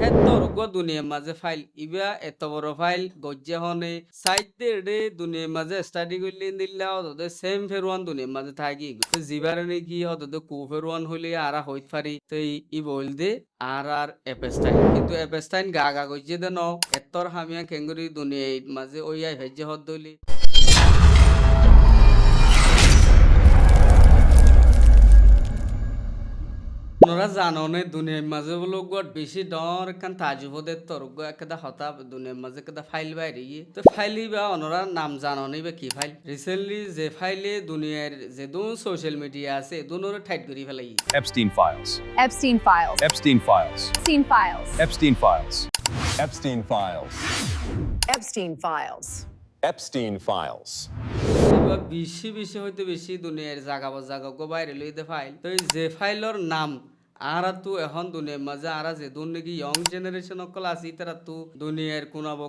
Hettorgo দুনিয়ার মাঝে file ইবা এত বড় ফাইল গজ্জে হনে সাইতে রে দুনিয়ার মাঝে স্টাডি করলে দিল্লা হদে সেম ফেরওয়ান দুনিয়ার মাঝে থাকি তো জিবারে কি হদে কু ফেরওয়ান হইলে আরা হইত পারি তো ই বল দে আর এপেস্টাইন কিন্তু এপেস্টাইন গা গা গজ্জে দেন এত্তর হামিয়া কেঙ্গুরি দুনিয়ার মাঝে ওই আই ভেজ্জে হদ দইলি ওরা জাননে দুনিয়ার মাঝে বলো গড বেশি ডর কান তাজুবদের তরগ একটা হতা দুনিয়ার মাঝে একটা ফাইল বাইরে গিয়ে তো ফাইলি বা অনরা নাম জাননে বা কি ফাইল রিসেন্টলি যে ফাইলে দুনিয়ার যে দুন সোশ্যাল মিডিয়া আছে দুনোর টাইট করি ফেলাই Epstein Files. Epstein Files. Epstein Files. Epstein Files. Epstein Files. Epstein Files. Epstein Files. Epstein Files. এবার বেশি বেশি হইতে বেশি দুনিয়ার জাগা বাইরে লইতে ফাইল তো এই যে ফাইলর নাম আরা তো এখন দুনিয়ার মাঝে আরা যে দুন নাকি ইয়ং জেনারেশন অকল আছে তারা তো দুনিয়ার কোনাবো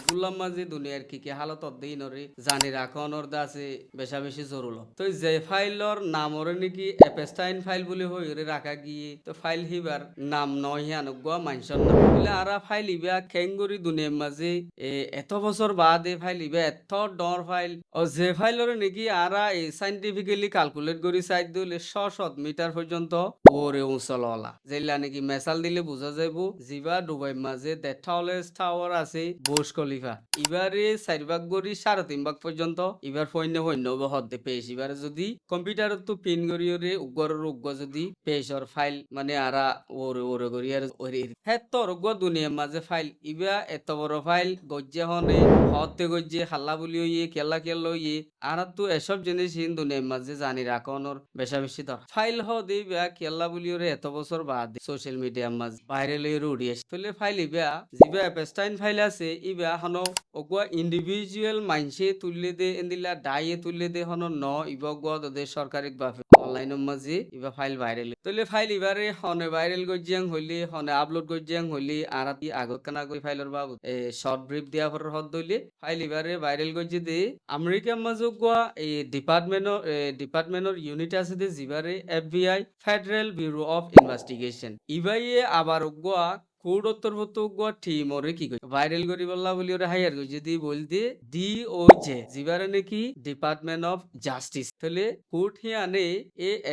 গুলাম মাঝে দুনিয়ার কি হালত দেই নরে জানি রাখনর দাসে বেশা বেশি জরুল তো যে ফাইলর নামরে নাকি এপেস্টাইন ফাইল বলে হইরে রাখা গিয়ে তো ফাইল হিবার নাম নয় হিয়ানগুয়া মানসর নাম বলে আরা ফাইল ইবা খেঙ্গুরি দুনিয়ার মাঝে এত বছর বাদে ফাইল ইবা এত ডর ফাইল ও যে ফাইলরে নাকি আরা সাইন্টিফিক্যালি ক্যালকুলেট করি সাইড দিলে 600 মিটার পর্যন্ত ওরে উঁচলওয়ালা যেলা নাকি মেসাল দিলে বোঝা যাইব জিবা দুবাই মাঝে দ্য টলেস্ট টাওয়ার আছে বুর্জ খলিফা এবারে 4 ভাগ গড়ি 3.5 ভাগ পর্যন্ত এবার ফইন্য হদ্দে পেশ এবারে যদি কম্পিউটারত তো পিন গড়িয়রে উগ্গরের উগ্গ যদি পেশর ফাইল মানে আরা ওরে গড়িয়ার ওরে হেত্তর উগ্গ দুনিয়ার মাঝে ফাইল ইবা এত বড় ফাইল গজ্জে হনে হতে গজ্জে হাল্লা বলি ইয়ে কেলা ইয়ে আর তো এসব জিনিস দুনিয়ার মাঝে জানি রাখনোর বেশা বেশি দর ফাইল হদে বা কেলা বলিওরে এত বছর বাদ সোশ্যাল মিডিয়ার মাঝে বাইরে লই উড়ি আসে তাহলে ফাইল ইবা জিবা এপেস্টাইন ফাইল আছে ইবা হনো ওগুয়া ইন্ডিভিজুয়াল মাইনসে তুললে দে এন্দিলা ডাইয়ে তুললে দে হনো ন ইবা গুয়া দে সরকারি ভাবে অনলাইনের মাঝে ইবা ফাইল ভাইরাল তাহলে ফাইল ইবারে হনে ভাইরাল গজ্জিয়াং হইলে হনে আপলোড গজ্জিয়াং হইলে আর আতি আগত কানা কই ফাইলের বাবু শর্ট ব্রিফ দিয়া পর হদ দইলে ফাইল ইবারে ভাইরাল গজ্জি দে আমেরিকার মাঝে গুয়া এই ডিপার্টমেন্টর ইউনিট আছে দে জিবারে FBI federal bureau of investigation ইবাইয়ে আবার গুয়া কোড উত্তরবর্তী গুয়া টিম ওরে কি কই ভাইরাল করি বললা বলি ওরে হায়ার কই যদি বলতে ডিওজে জিবারে নাকি ডিপার্টমেন্ট অফ জাস্টিস তাহলে কোর্ট হিয়ানে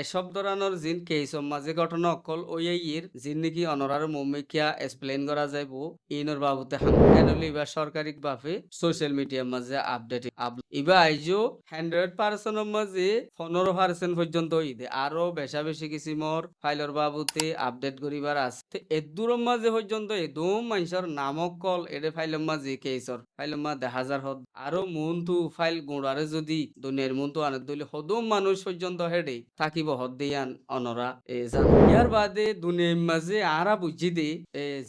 এসব ধরনের জিন কেস মাঝে ঘটনা অকল ওই ইয়ের জিন নাকি অনরার মুমিকিয়া এক্সপ্লেইন করা যাইবো ইনর বাবুতে হান এনলি বা সরকারি ভাবে সোশ্যাল মিডিয়ার মাঝে আপডেট ইবা আইজো 100% মাঝে 15% পর্যন্ত ইদে আরো বেশা বেশি কিসিমর ফাইলর বাবুতে আপডেট করিবার আছে তো এদুরর মাঝে পর্যন্ত এদম মানুষের নামক কল এডে ফাইলের মাঝে কেসর ফাইলের মাঝে হাজার হদ আরো মনতু ফাইল গুড়ারে যদি দুনিয়ার মনতু আনে দলি হদম মানুষ পর্যন্ত হেডে থাকিব হদ দিয়ান অনরা জান ইয়ার বাদে দুনিয়ার মাঝে আরা বুঝি দে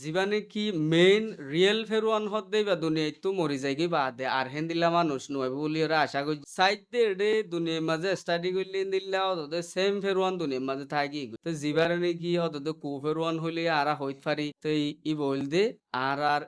জীবানে কি মেইন রিয়েল ফেরওয়ান হদ দেই বা দুনিয়ায় তো মরি যাই কি বাদে আর হেন্দিলা মানুষ নয় বলি ওরা আশা করি সাইতে রে দুনিয়ার মাঝে স্টাডি করলে দিল্লা হদে সেম ফেরওয়ান দুনিয়ার মাঝে থাকি তো জীবারে কি হদে কু ফেরওয়ান হইলে আরা হইত পারি তো ই বল দে আর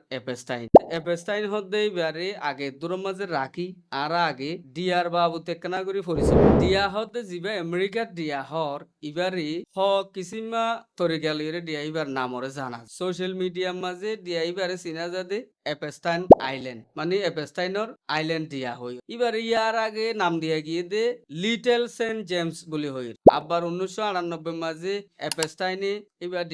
এপেস্টাইন হদে বারে আগে দূরের মাঝে রাখি আর আগে ডিয়ার বাবু তেকনা করি পরিচয় ডিয়া হদে জিবা আমেরিকার ডিয়া হর ইবারে হ কিসিমা তরিকালিরে ডিয়া ইবার নামরে জানা সোশ্যাল মিডিয়ার মাঝে ডিয়া ইবারে চিনা যাদে এপেস্টাইন আইল্যান্ড মানে এপেস্টাইনর আইল্যান্ড দিয়া হই এবারে ইয়ার আগে নাম দিয়া গিয়ে দে লিটল সেন্ট জেমস বলি হই আবার 1998 মাঝে এপেস্টাইনে এবার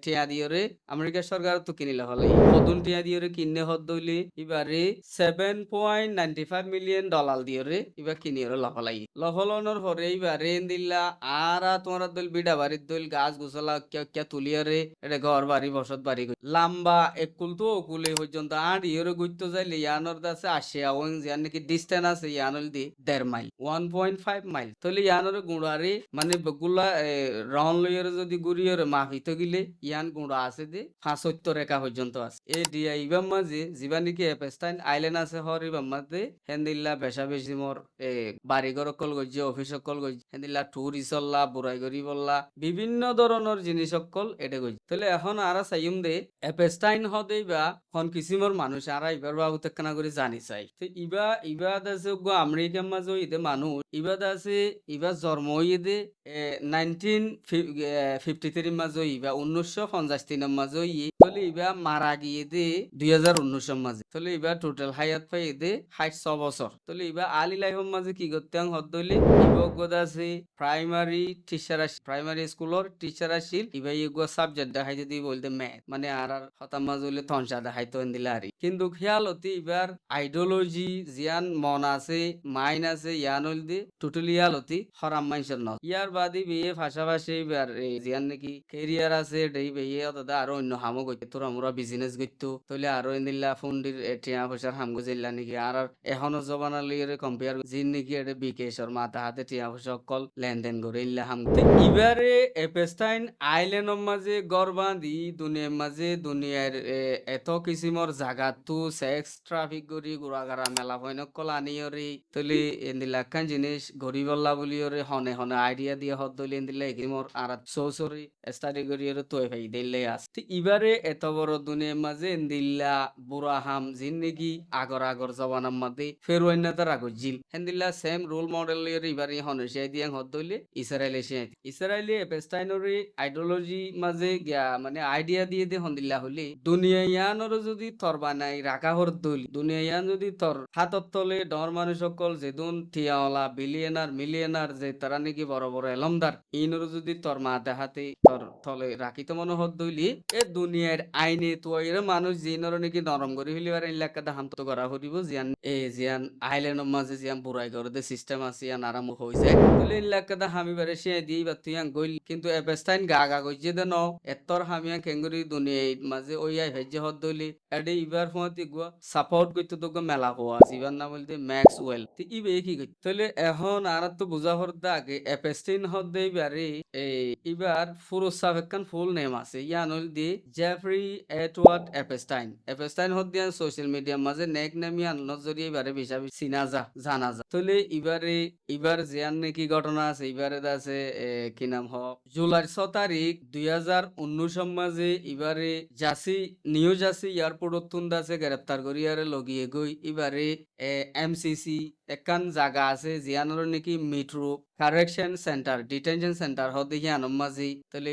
টিয়া দিয়রে আমেরিকা সরকার তো কিনিলে হলে কদুন টিয়া দিয়রে কিনে হদ দইলে এবারে $7.95 মিলিয়ন দিয়রে এবার কিনিয়রে লহলাই লহলনর পরে এবারে দিল্লা আর তোমার দল বিডা বাড়ির দল গাছ গুছলা কে তুলিয়ারে এটা ঘর বাড়ি বসত বাড়ি লাম্বা একুল তো ওকুলে পর্যন্ত আর ইয়ের গুইতো যাইলে ইয়ানোর দাসে আসে আওয়াং যার নাকি ডিস্টেন্স আছে ইয়ানল দি 1.5 মাইল 1.5 মাইল তাহলে ইয়ানোর গুড়ারে মানে বগুলা রাউন্ড লইয়ের যদি গুড়িয়ের মাফিতে গিলে ইয়ান গুড়া আছে দে 75 রেখা পর্যন্ত আছে এই দিয়া ইবাম মাঝে জিবা নাকি এপেস্টাইন আইল্যান্ড আছে হর ইবাম মাঝে হেন্দিল্লা বেশা বেশি মোর বাড়িঘর অকল গজ্জে অফিস অকল গজ্জে হেন্দিল্লা ট্যুরিস্ট হল্লা বুড়াই গরি বললা বিভিন্ন ধরনের জিনিস অকল এটা গজ্জে তাহলে এখন আরা চাইম দে এপেস্টাইন হদেই বা হন কিসিমর মানুষ আরা ইবার বাবু তেকানা করে জানি চাই তো ইবাদ আছে গো আমেরিকার মাঝে ইদে মানুষ ইবাদ আছে ইবা জন্ম ইদে 1953 মাঝে ইবা 1953 মাঝে তাহলে ইবা মারা গিয়ে দে 2019 মাঝে তাহলে ইবা টোটাল হায়াত পাই দে 60 বছর তাহলে ইবা আলি লাইফের মাঝে কি করতে হদ দইলে ইবা গদা আছে প্রাইমারি স্কুলের টিচার আসিল ইবা ইগো সাবজেক্ট দেখাইতে দি বলতে ম্যাথ মানে আর হতাম মাঝে হইলে থনসা দেখাইতো দিলে আরি কিন্তু খেয়াল হতে এবার আইডিওলজি জিয়ান মন আছে মাইন আছে ইয়ান হইল দি টোটালি ইয়াল হতি হরাম মাইনসের ন ইয়ার বাদি বিয়ে পাশাপাশি এবার জিয়ান নাকি কেরিয়ার আছে ডেই বিয়ে অতদা আরো অন্য হামো গইতে তোর আমরা বিজনেস গইতো তইলে আরো এন্দিল্লা ফন্ডির টিয়া পয়সার হাম গজিল্লা নাকি আর এখনো জবানা লিয়ে কম্পেয়ার জিন নাকি এটা বিকেশর মাথা হাতে টিয়া পয়সা অকল লেনদেন করে ইল্লা হাম ইবারে এপেস্টাইন আইল্যান্ডর মাঝে গরবাঁধি দুনিয়ার মাঝে দুনিয়ার এত কিসিমর জাগাতু সেক্স ট্রাফিক গরি গুড়াগাড়া মেলা হইন কল আনিয়রি তলি এন্দিলাকান জিনিস গরি বল্লা বলিয়রে হনে হনে আইডিয়া দিয়ে হদ দলি এন্দিলা এগিমর আর সৌসরি স্টাডি গরিয়রে তৈ ভাই দিল্লে আস ইবারে এত বড় দুনিয়ার মাঝে এন্দিল্লা বুড়াহাম জিন্দেগি আগর জবানার মাঝে ফেরোইনাতার আগর জিল এন্দিল্লা সেম রোল মডেল লিয়রে ইবারে হনে সে দিয়ে হদ দইলে ইসরায়েলি এপেস্টাইনরি আইডিওলজি মাঝে গিয়া মানে আইডিয়া দিয়ে দে হন্দিল্লা হলে দুনিয়া ইয়ানর যদি তর বানাই রাখা হর দলি দুনিয়া ইয়ান যদি তর হাতত তলে ডর মানুষ সকল যেদুন থিয়াওয়ালা বিলিয়নার মিলিয়নার যে তারা নাকি বড় বড় এলমদার ইনর যদি তর মাতে হাতে তর তলে রাখিত মনে হত দইলি এ দুনিয়ার আইনে তোয়ের মানুষ জিনর নাকি নরম করি হইলি আর ইলাকাতে হান্ত করা হরিব জিয়ান আইল্যান্ডের মাঝে জিয়ান বুড়াই করে দে সিস্টেম আছে ইয়ান আরাম হই যায় বলে ইলাকাতে হামি বারে সে দিই বা তুই গইল কিন্তু এপেস্টাইন গা গইছে দেন এত্তর হামিয়া কেঙ্গুরি দুনিয়ায় মাঝে ওইয়াই হেজ্জে হদ দইলি এডে ইবার ফোঁতি গুয়া সাপোর্ট করতে তো মেলা হওয়া ইবার নাম বলতে ম্যাক্সওয়েল তো ইবে কি কই তাহলে এখন আর তো বুঝা হরদা আগে এপেস্টাইন হদ দেই বারে ইবার পুরো সাবেকান ফুল নেম আছে ইয়ান হল দি জেফরি এডওয়ার্ড এপেস্টাইন হদ দিয়া সোশ্যাল মিডিয়া মাঝে নেক নেম ইয়ান নজরিয়ে বারে বেশি চিনা জানা যা তাহলে ইবার জিয়ান নাকি ঘটনা আছে ইবারে আছে কি নাম হ জুলাই 6 তারিখ 2019 মাঝে ইবারে নিউ জাসি এয়ারপোর্ট তুন্দাছে গ্রেপ্তার করিয়ারে লগিয়ে গই ইবারে এমসিসি একান জায়গা আছে জিয়ানোর নাকি metro correction centre detention centre হদ দেখি আনম মাঝি তাহলে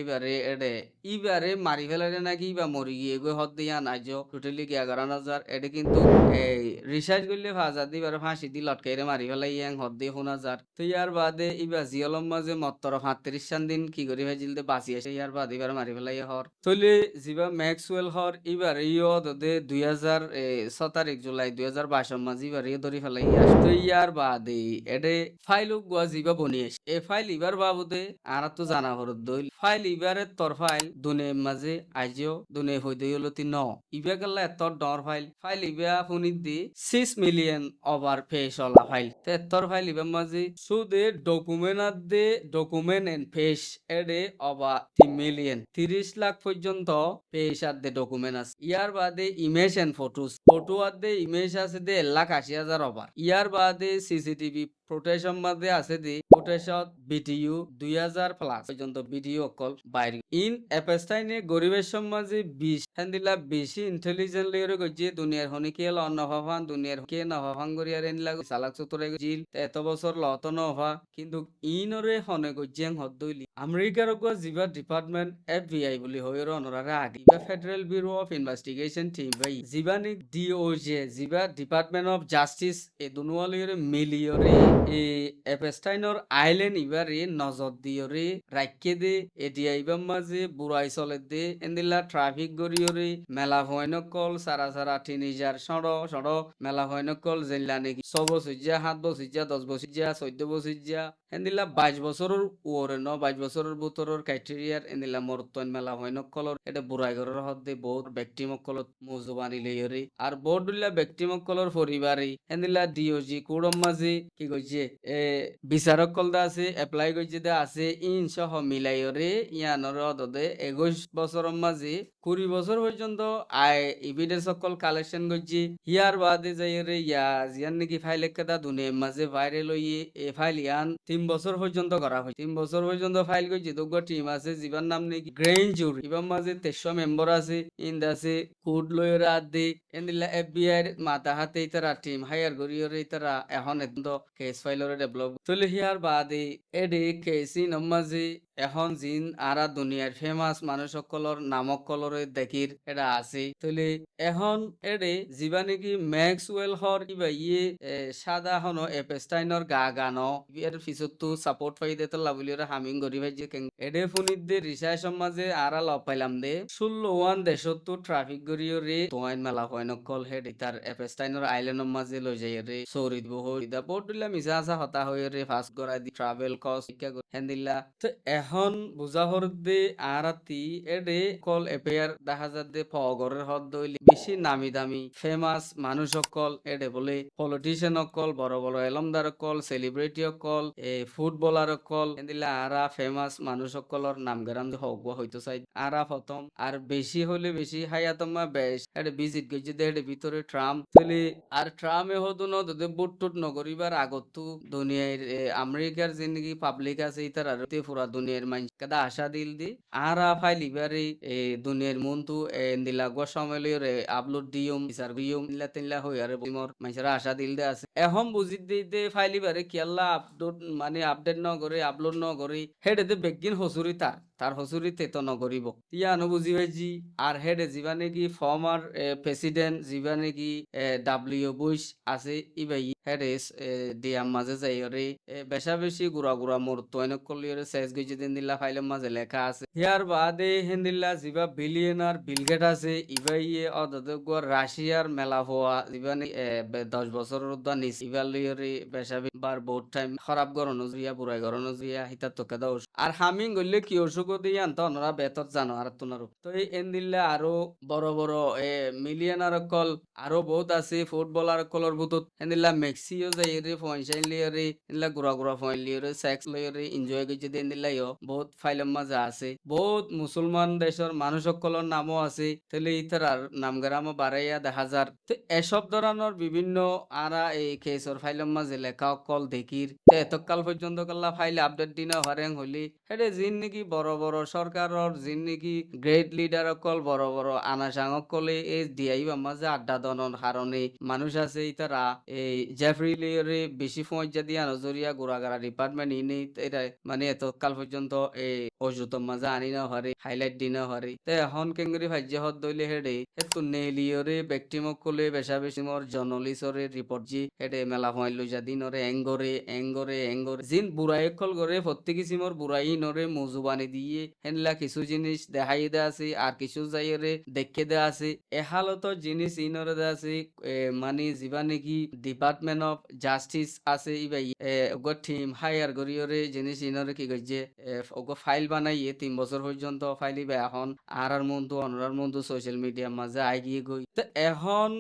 ইবারে মারি ফেলারে নাকি বা মরি গিয়ে গই হদ দিয়ে আনাজ টোটালি 11,000 এটা কিন্তু রিসার্চ করলে 5,000 দিবার ফাঁসি দি লটকাইরে মারি ফেলাই ইয়াং হদ দিয়ে 1,000 তো ইয়ার বাদে ইবা জিয়লম মাঝে মত্তর 35 দিন কি করি ভাই জিলতে বাঁচি আসে ইয়ার বাদে ইবার মারি ফেলাই হর তলে জিবা ম্যাক্সওয়েল হর ইবার ইয় দে 2006 তারিখ জুলাই 2022 মাঝে ইবার ইয়ে ধরি ফেলাই তো ইয়ার বাদে এডে ফাইলুক গুয়া জিবা বনিয়েস এ ফাইল ইবার বাবুদে আর তো জানা হরত দইল ফাইল ইবারে তোর ফাইল দুনে মাঝে আইজিও দুনে হই দই হলতি ন ইবা গেলা তোর ডর ফাইল ইবা ফুনি দি 6 মিলিয়ন ওভার পেশ হলা ফাইল তে তোর ফাইল ইবা মাঝে সুদে ডকুমেন্ট এন্ড পেশ এডে ওভা 3 মিলিয়ন 30 লাখ পর্যন্ত পেশ আর দে ডকুমেন্ট আছে ইয়ার বাদে ইমেজ এন্ড ফটো আর দে ইমেজ আছে দে 1,80,000 ওভার ইয়ার বাদে সিসিটিভি প্রোটেকশন মাঝে আছে দি প্রোটেকশন বিটিইউ 2000 প্লাস পর্যন্ত ভিডিও অকল বাইরে ইন এপেস্টাইনে গরিবের সমাজে 20 হ্যান্দিলা বেশি ইন্টেলিজেন্ট লেয়ারে গজে দুনিয়ার হনিকেল অন্নভাবান দুনিয়ার কে নভাবান গরিয়ার এন লাগু সালাক চতরে জিল এত বছর লত নভা কিন্তু ইনরে হনে গজেং হদইলি আমেরিকার গো জিবা ডিপার্টমেন্ট এফবিআই বলি হয়র অনরারে আদি বা federal bureau of investigation team ভাই জিবানি ডিওজে জিবা ডিপার্টমেন্ট অফ জাস্টিস এ দুনুয়ালিরে মিলিয়রে এপেস্টাইনর আইল্যান্ড ইবারে নজর দিয়রে রাখকে দে এডিয়া ইবাম মাঝে বুড়াই চলে দে এন্দিলা ট্রাফিক গরিয়রে মেলা ভয়নকল সারা টিনিজার সড় মেলা ভয়নকল জেলা নাকি 6 বছর 7 বছর 10 বছর 14 বছর এন্দিলা 22 বছরের ওরে ন 22 বছরের ভিতরের ক্রাইটেরিয়ার এন্দিলা মরতন মেলা হয় নকলর এটা বুড়াই ঘরের হদ্দে বহুত ব্যক্তি মকলত মৌজুবানি লইরে আর বহুদুল্লা ব্যক্তি মকলর পরিবারে এন্দিলা ডিওজি কুড়ম মাঝে কি কইছে এ বিচারক কলদা আছে এপ্লাই কইছে দে আছে ইন সহ মিলাইরে ইয়ানর অদদে 21 বছরের মাঝে 20 বছর পর্যন্ত আই এভিডেন্স সকল কালেকশন করছি হিয়ার বাদে যাইরে ইয়া জিয়ান নাকি ফাইল একটা দুনে মাঝে ভাইরাল হইয়ে এ ফাইল ইয়ান 3 বছর পর্যন্ত করা হয় 3 বছর পর্যন্ত ফাইল করছি তো টিম আছে জীবন নাম নাকি গ্রেন জুরি ইবার মাঝে 23 মেম্বার আছে ইন্দাসে কুড লয়রা আদি এন্দিলা এফবিআই মাথা হাতে ইতারা টিম হায়ার গরিয়রে ইতারা এখন এত কেস ফাইলরে ডেভেলপ তুলে হিয়ার বাদে এডি কেসি নমাজি এখন জিন আরা দুনিয়ার ফেমাস মানুষ সকলর নামক কলরে দেখির এটা আছে তুলে এখন এডে যিবা নাকি ম্যাক্সওয়েল হর কিবা সাদা হন এপেস্টাইনর গা গানো এর পিছতো সাপোর্ট পাই দে তো লাভলিওরা হামিং গরি ভাই যে এডে ফোনিত দে রিসার্চ সমাজে আরা লব পাইলাম দে 16 দেশতো ট্রাফিক গরিও রে তোয়াইন মেলা হয় নকল হেড তার এপেস্টাইনর আইল্যান্ডর মাঝে লই যাই রে সৌরিত বহু ইদা পড়লা মিসা আসা হতা হয়ে রে ফাস্ট গরা দি ট্রাভেল কস্ট ইকা হেন্দিলা তো এখন বুঝা হরদে আরাতি এডে কল এপেয়ার দেখা যাতে ফগরের হদ দইলি বেশি নামি দামি ফেমাস মানুষ সকল এডে বলে পলিটিশিয়ান সকল বড় বড় এলমদার কল সেলিব্রিটি সকল ফুটবলার সকল হেন্দিলা আরা ফেমাস মানুষ সকলর নাম গেরাম যে হক হইতো চাই আরা প্রথম আর বেশি হলে বেশি হায়াতমা বেশ এডে ভিজিট গইছে দে এডে ভিতরে ট্রাম্প তুলি আর ট্রাম্পে হতো ন দে বুট টুট নগরিবার আগত দুনিয়ার আমেরিকার জিন্দগি পাবলিক আছে ইতার আর পুরা দুনিয়ার মানুষ কেদা আশা দিল দি আরা ফাইলিবারে দুনিয়ার মন্তু দিলা গো সমলিয়রে আপলোড দিয়ম বিচার দিয়ম ইল্লা তিল্লা হই আরে মোর মানুষরা আশা দিল দে আছে এখন বুঝি দে ফাইলিবারে কিয়াল্লা আপলোড মানে আপডেট ন করে আপলোড ন করে হেডে বেগিন হসুরি তার হসুরিতে তো নগরিব ইয়ানো বুঝি ভাইজি আর হেডে যিবা নাকি ফর্মার প্রেসিডেন্ট যিবা নাকি ডাব্লিউ বুশ আছে ইবাই হেডে দিয়াম মাঝে যাই রে বেশা বেশি গুড়া গুড়া মোর তৈনক কলিয়রে শেষ গইছে দিন দিল্লা ফাইলের মাঝে লেখা আছে হিয়ার বাদে হেন্দিল্লা যিবা বিলিয়নার বিলগেট আছে ইবাই অদদগ রাশিয়ার মেলা হওয়া যিবা 10 বছরের উদ্যান নিস ইবার লিয়রে বেশা বার বহুত টাইম খারাপ গরনো জিয়া বুড়াই গরনো জিয়া হিতা তোকে দাও আর হামিং গইলে কি অসুখ দিয়ে আনতো ওনারা বেতর জানো আর তোনারও তো এই এন দিল্লা আরো বড় বড় মিলিয়নার কল আরো বহুত আছে ফুটবলার কলর বুতত এন দিল্লা মেক্সিও যাই রে পয়সা লিয়রে এনলা গুড়া গুড়া ফয়েন লিয়রে সেক্স লিয়রে এনজয় করছে দেন দিল্লাইও বহুত ফাইলম মাজা আছে বহুত মুসলমান দেশের মানুষ সকলের নামও আছে তাহলে ইতার নাম গ্রামও বাড়াইয়া দেখা যার তো এসব ধরনের বিভিন্ন আরা এই কেসর ফাইলম মাঝে লেখা কল দেখির তো এতকাল পর্যন্ত কাল্লা ফাইল আপডেট দিনা হরেং হলি হেডে জিন নাকি বড় বড় সরকারর জিন নাকি গ্রেট লিডার অকল বড় বড় আনাসাং অকলে এই দিয়াই মাঝে আড্ডা দনের কারণে মানুষ আছে ইতারা এই জেফরি লিয়রে বেশি পয়সা দিয়া নজরিয়া গোড়াগাড়া ডিপার্টমেন্ট ইনি এটা মানে এতকাল পর্যন্ত এই অজুতম মাঝে আনি না হরে হাইলাইট দি না হরে তো এখন কেঙ্গরি ভাজ্য হদ দইলে হেডে এত নেলিয়রে ব্যক্তি মকলে বেশা বেশি মোর জর্নালিস্টরে রিপোর্ট জি হেডে মেলা হয় লইজা দিনরে এঙ্গরে জিন বুড়াই কল করে প্রত্যেক কিসিমর বুড়াই নরে মজুবানি দিয়ে হেনলা কিছু জিনিস দেখাই দে আছে আর কিছু যাইরে দেখে দে আছে এহালত জিনিস ইনরে দে আছে মানে যিবা নাকি ডিপার্টমেন্ট অফ জাস্টিস আছে ইবাই ওগো টিম হায়ার গরিয়রে জিনিস ইনরে কি কইছে ওগো ফাইল বানাইয়ে 3 বছর পর্যন্ত ফাইল ইবা এখন আর মন্তু অনরার মন্তু সোশ্যাল মিডিয়ার মাঝে আগিয়ে গই তো এখন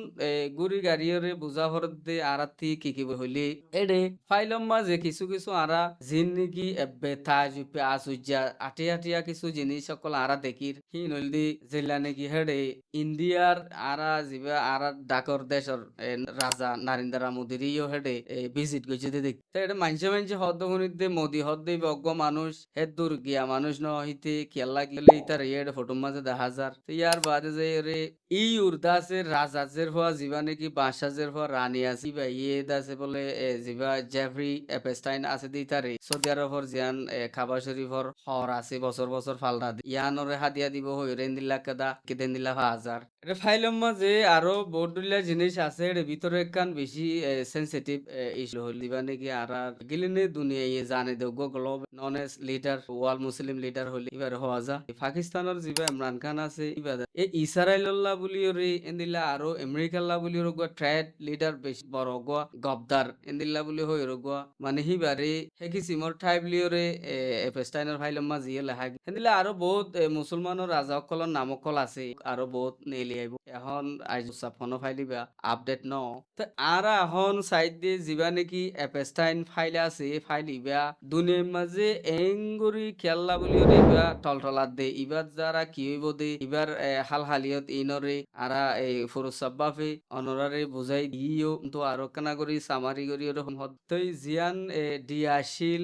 গুড়ি গাড়িয়রে বুঝা হরদে আরাতি কি হইলি এডে ফাইলম মাঝে কিছু কিছু আরা জিন নাকি বেথা জুপে আসুজা আটিয়া কিছু জিনিস সকল আরা দেখির হি নলদি জিল্লা নাকি হেডে ইন্ডিয়ার আরা জিবা আরা ডাকর দেশর রাজা নারিন্দ্র মোদিরিও হেডে ভিজিট করছে দেখ তো এটা মানছে হদ্দ শুনিতে মোদি হদ্দ অজ্ঞ মানুষ হে দূর গিয়া মানুষ ন হইতে খেলা গেলে ইতার ইয়ের ফটোর মাঝে দেখা যার তো ইয়ার বাদে যে রে ই উর্দাসে রাজাজের হওয়া জিবা নাকি বাসাজের হওয়া রানী আছে বা ইয়ে দাসে বলে জিবা জেফরি এপেস্টাইন আছে দি তারে সৌদি আরবর জিয়ান খাবা শরীফর হর আছে বছর বছর ফালরা ইয়ানরে হাদিয়া দিব হই রেন দিল্লা কেদা কেদেন দিল্লা 5000 এটা ফাইলের মাঝে আরো বহুতগুলা জিনিস আছে এর ভিতরে একখান বেশি সেনসিটিভ ইস্যু হল দিবা নাকি আর গিলিনে দুনিয়া ইয়ে জানে দে গ্লোব নন এস লিডার ওয়াল মুসলিম লিডার হলি এবার হওয়া যা পাকিস্তানের জিবা ইমরান খান আছে এবার এই ইসরায়েল্লাহ বলি ওরে এন্দিলা আরো আমেরিকাল্লাহ বলি ওর ট্রেড লিডার বেশি বড় গোয়া গবদার এন্দিল্লা বলি হই ওর গোয়া মানে হিবারে হেকি সিমর ঠাই বলি ওরে এপেস্টাইনের ফাইলের মাঝে ইয়ে লেখা এন্দিলা আরো বহুত মুসলমানের রাজা অকলর নাম অকল আছে আরো বহুত নেলি আইব এখন আইজ ফোনো ফাইলিবা আপডেট ন তো আর এখন সাইড দিয়ে যিবা নাকি এপেস্টাইন ফাইল আছে ফাইলিবা দুনিয়ার মাঝে এঙ্গুরি খেললা বলি ইবা টলটলাত দে ইবার যারা কি হইব দে ইবার হাল হালিয়ত ইনরে আরা এই ফুরুজ সাব্বাফে অনরারে বুঝাই দিও তো আরো কানা করি সামারি করি ওরকম হতই জিয়ান ডিয়াশিল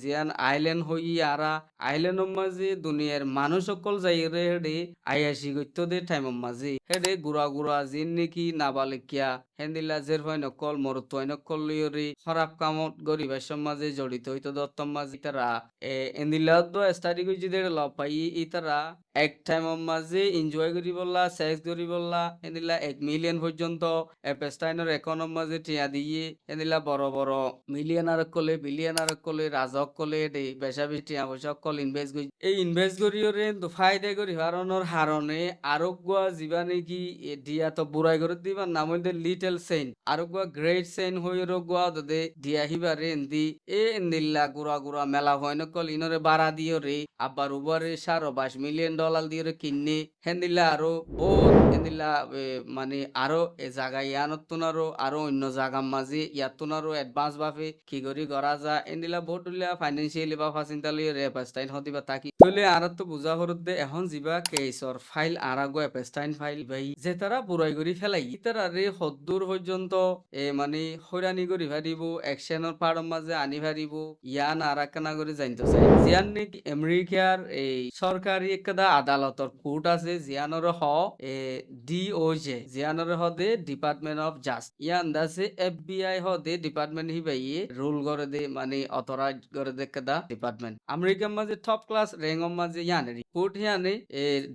জিয়ান আইল্যান্ড হই আরা আইল্যান্ডের মাঝে দুনিয়ার মানুষ সকল যাই রে হেডে আয়াসি গত্য দে টাইমের মাঝে হেডে গুড়া গুড়া জিন নাকি নাবালিকিয়া হেন্দিলা জের হয় নকল মরত হয় নকল লিওরি খারাপ কামত গরিবের সমাজে জড়িত হইতো দত্তম মাঝে তারা এন্দিলা তো স্টাডি করছি দে লব পাই ইতারা এক টাইমের মাঝে এনজয় করি বললা সেক্স করি বললা এন্দিলা 1 মিলিয়ন পর্যন্ত এপেস্টাইনের একানোর মাঝে টিয়া দিয়ে এন্দিলা বড় বড় মিলিয়নার কলে বিলিয়নার কলে রাজক কলে দে বেশা বেশি টিয়া পয়সা কল ইনভেস্ট করি এই ইনভেস্ট করিওরে তো ফায়দা করি হারানোর হারণে আরোগ্য জীবা নাকি দিয়া তো বুড়াই করে দিবার নাম হইতে লিটল সেন্ট আরোগ্য গ্রেট সেন্ট হই রোগ্য দে দিয়া হিবারে এন্দি এন্দিল্লা গুড়া গুড়া মেলা হয় নকল ইনরে বাড়া দিও রে আবার উবারে 22 মিলিয়ন ডলার দিয়ে কিনে হেন্দিল্লা আরো বহুত হেন্দিল্লা মানে আরো এ জায়গায় ইয়ানতুনারো আরো অন্য জায়গার মাঝে ইয়াতুনারো অ্যাডভান্স ভাবে কি করি করা যা এন্দিলা বহুত ফাইন্যান্সিয়ালি বা ফাসিনতালি রেপাস্টাইন হদিবা তাকি তলে আর তো বুঝা হরত দে এখন যিবা কেসর ফাইল আরাগো এপেস্টাইন ফাইল ভাই যে তারা বুড়াই করি ফেলাই তারা রে হদ্দুর পর্যন্ত মানে হইরানি করি ভারিব অ্যাকশনের পাড়র মাঝে আনি ভারিব ইয়ান আরাকানা করে জানতে চাই জিয়ান নাকি আমেরিকার এই সরকারি একটা আদালতর কোর্ট আছে জিয়ানর হ ডিওজে জিয়ানর হদে ডিপার্টমেন্ট অফ জাস্ট ইয়ান দাসে এফবিআই হদে ডিপার্টমেন্ট হিবাইয়ে রুল করে দে মানে অথরাইজ করে দে একটা ডিপার্টমেন্ট আমেরিকার মাঝে টপ ক্লাস র্যাঙ্কর মাঝে ইয়ানে কোর্ট ইয়ানে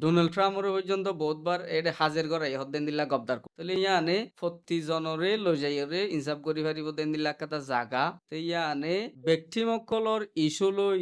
ডোনাল্ড ট্রাম্পর পর্যন্ত বহুতবার এটা হাজির করাই হদেন দিলা গবদার তাহলে ইয়ানে 40 জনরে লই যাইরে ইনসাফ করি পারিব দেন দিলা একটা জায়গা তো ইয়ানে ব্যক্তি মক্কলর ইস্যু লই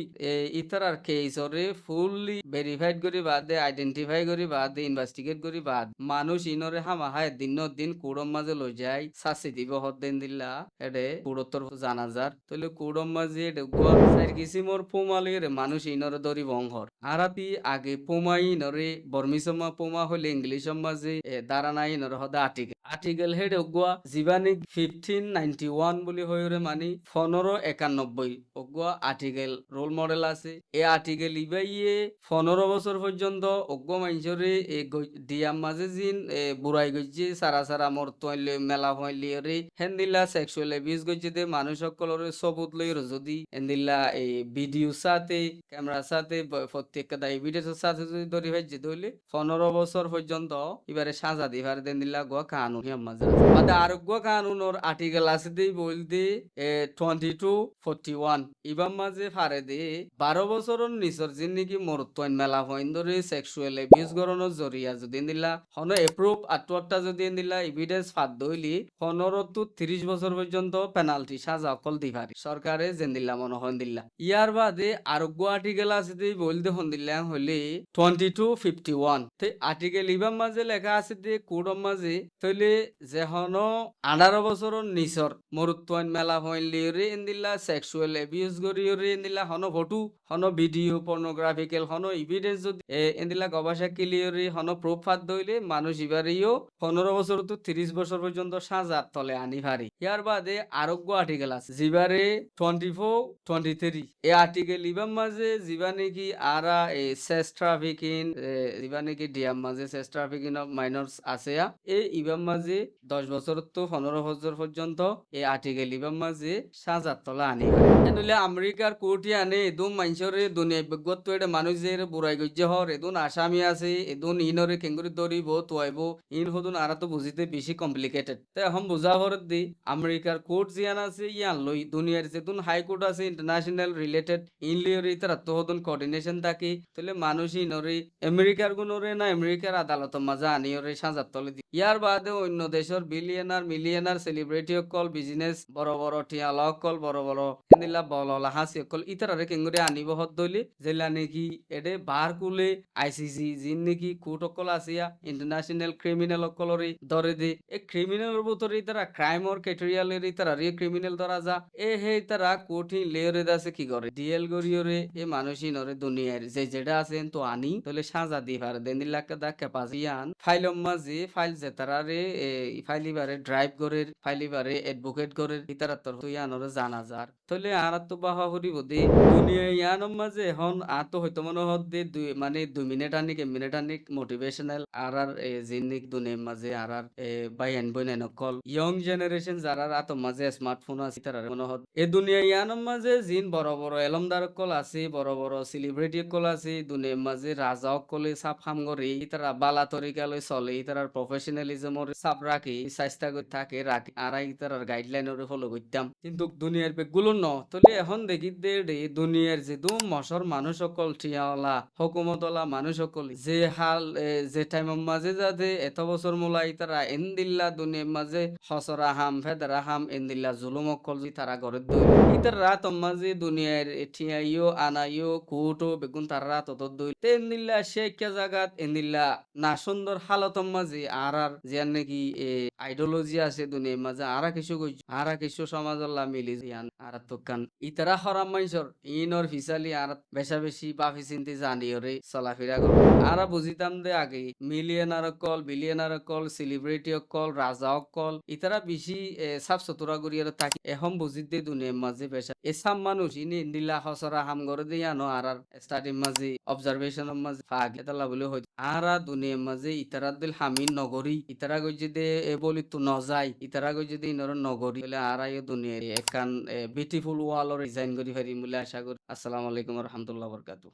ইতারার কেসরে ফুললি ভেরিফাইড করি বাদে আইডেন্টিফাই করি বাদে ইনভেস্টিগেট করি বাদ মানুষ ইনরে হামাহায় দিন কুড়ম মাঝে লই যায় শাস্তি দিব হদেন দিলা এডে কুড়ত্তর জানাজার তাহলে কুড়ম মাঝে এডে গোয়ার সাইড কিসিমর পোমালির মানুষ ইনরে দরি বংহর আরাতি আগে পোমাই ইনরে বর্মিসমা পোমা হলে ইংলিশ মাঝে দাঁড়ানাই ইনরে হদে আর্টিকেল হেড ওগুয়া জীবানী 1591 বলি হইরে মানি 1591 ওগুয়া আর্টিকেল রোল মডেল আছে এই আর্টিকেল ইবাইয়ে 15 বছর পর্যন্ত ওগুয়া মাইজরে ডিয়াম মাঝে জিন বুড়াই গইছে সারা সারা মর তইলে মেলা হইলে রে হেন্দিলা সেক্সুয়াল অ্যাবিউজ গইছে দে মানুষ সকলের সবুত লই যদি হেন্দিলা এই ভিডিও সাথে ক্যামেরা সাথে প্রত্যেকটা এভিডেন্সের সাথে যদি ধরি ভাই যে দইলে 15 বছর পর্যন্ত এবারে সাজা দিবার দেন দিলা গোয়া কানুন মাঝে বাদে আরোগ্য কানুনের আর্টিকেল আছে দেই বলতে 2241 ইবাম মাঝে ফারে দে 12 বছরের নিচর জিন নাকি মরতইন মেলা হইন ধরে সেক্সুয়াল অ্যাবিউজ গরনের জরিয়া যদি দিলা হন এপ্রুভ আটটা যদি দিলা এভিডেন্স ফাদ দইলি 15 টু 30 বছর পর্যন্ত পেনাল্টি সাজা অকল দিভারি সরকারে জেন দিলা মনে হন দিলা ইয়ার বাদে আরোগ্য আর্টিকেল আছে দেই বলতে হন দিলা হলে 2251 তে আর্টিকেল ইবাম মাঝে লেখা আছে দে কোডম মাঝে তইলে যেহন 18 বছরের নিচর মরুত্বইন মেলা হইলি রে ইন্দিলা সেক্সুয়াল অ্যাবিউজ করি রে ইন্দিলা হন ফটো হন ভিডিও পর্নোগ্রাফিক্যাল হন এভিডেন্স যদি ইন্দিলা গবাসা ক্লিয়ারি হন প্রুফ ফাদ দইলে মানুষ ইবারিও 15 বছর তো 30 বছর পর্যন্ত সাজার তলে আনি ভারি ইয়ার বাদে আরোগ্য আর্টিকেল আছে জিবারে 24 23 এই আর্টিকেল ইবাম মাঝে জিবা নাকি আরা এই সেক্স ট্রাফিকিং জিবা নাকি ডিয়াম মাঝে সেক্স ট্রাফিকিং অফ মাইনরস আছে এই ইবাম মাঝে 10 বছর তো 15 বছর পর্যন্ত এই আর্টিকেল ইবাম মাঝে সাজার তলা আনি এনলে আমেরিকার কোর্টে আনে একদম মাইনস মানুষরে দুনিয়া বিগত এটা মানুষের বুড়াই গজ্জে হর এদুন আসামি আছে এদুন ইনরে কেঙ্গুরি দরিব তোয়াইব ইন হদুন আর তো বুঝিতে বেশি কমপ্লিকেটেড তে এখন বুঝা হরত দি আমেরিকার কোর্ট জিয়ান আছে ইয়ান লই দুনিয়ার যেতুন হাই কোর্ট আছে ইন্টারন্যাশনাল রিলেটেড ইনলিয়র ইতার তো হদুন কোঅর্ডিনেশন থাকে তাহলে মানুষ ইনরে আমেরিকার গুণরে না আমেরিকার আদালত মাজা আনিয়রে সাজার তলে দি ইয়ার বাদে অন্য দেশের বিলিয়নার মিলিয়নার সেলিব্রিটি অকল বিজনেস বড় বড় টিয়ালা অকল বড় বড় এন্দিলা বললা হাসি অকল ইতারে কেঙ্গুরি আনিব হদ দইলে যেলা নাকি এডে বার কুলে আইসিসি জিন নাকি কোর্ট অকল আসিয়া ইন্টারন্যাশনাল ক্রিমিনাল অকলরে ধরে দে এ ক্রিমিনালের ভিতরে তারা ক্রাইমর ক্যাটেরিয়ালের তারা রে ক্রিমিনাল ধরা যা এ হে তারা কোর্টি লেয়রে দাসে কি করে ডিএল গরিয়রে এ মানুষই নরে দুনিয়ার যে যেটা আছেন তো আনি তাহলে সাজা দি পারে দেন লাখ দা ক্যাপাসিয়ান ফাইল মাঝে ফাইল যে তারা রে ফাইলিবারে ড্রাইভ করে ফাইলিবারে অ্যাডভোকেট করে ইতারা তোর তুই আনরে জানা যার তাহলে আর তো বাহা হরিব দে দুনিয়া ইয়ান মাঝে এখন আতো হয়তো মনে হদ দে মানে 2 মিনিট আনিক মোটিভেশনাল আর জিনিক দুনিয়ার মাঝে আর বাইন বইন কল ইয়ং জেনারেশন যারা আতো মাঝে স্মার্টফোন আছে তারা মনে হদ এ দুনিয়া ইয়ান মাঝে জিন বড় বড় এলমদার কল আছে বড় বড় সেলিব্রিটি কল আছে দুনিয়ার মাঝে রাজা কলে সাপ হাম করে তারা বালা তরিকা লই চলে তারা প্রফেশনালিজমর সাপ রাখি চেষ্টা করে থাকে রাখি আর তারার গাইডলাইনের ফলো করতাম কিন্তু দুনিয়ার বেগুলো ন তলে এখন দেখি দে দুনিয়ার যে দু মশর মানুষ সকল ঠিয়াওয়ালা হকুমতলা মানুষ সকল যে হাল যে টাইমের মাঝে যাতে এত বছর মোলাই তারা এন্দিল্লা দুনিয়ার মাঝে হসরা হাম ফেদারা হাম এন্দিল্লা জুলুম অকল যে তারা ঘরে দই ইতার রাত মাঝে দুনিয়ার ঠিয়াইও আনাইও কুটো বেগুন তার রাত অত দই তে এন্দিল্লা শেখা জাগাত এন্দিল্লা না সুন্দর হালত মাঝে আর জিয়ান নাকি আইডিওলজি আছে দুনিয়ার মাঝে আরা কিছু সমাজ আল্লাহ মিলি জিয়ান আর তোকান ইতারা হরাম মাইসর ইনর ফিসালি আর বেশা বেশি বাফি চিন্তি জানি ওরে চলাফেরা করো আরা বুঝিতাম দে আগে millionaire call billionaire call celebrity call রাজা কল ইতারা বেশি সাফ সুতরা করিয়ার থাকি এখন বুঝি দে দুনিয়ার মাঝে বেশা এসাম মানুষ ইনি ইন্দিলা হসরা হাম করে দিয়ে আনো আর স্টাডির মাঝে অবজারভেশনের মাঝে ফাগ এতালা বলে হয় আরা দুনিয়ার মাঝে ইতারা দিল হামিন নগরী ইতারা গই যদি বলি তো নজাই ইতারা গই যদি ইনর নগরী বলে আর দুনিয়ার একান বিউটিফুল ওয়াল ডিজাইন করি পারি বলে আশা করি আসসালামু আলাইকুম রহমতুল্লাহ বরকাতু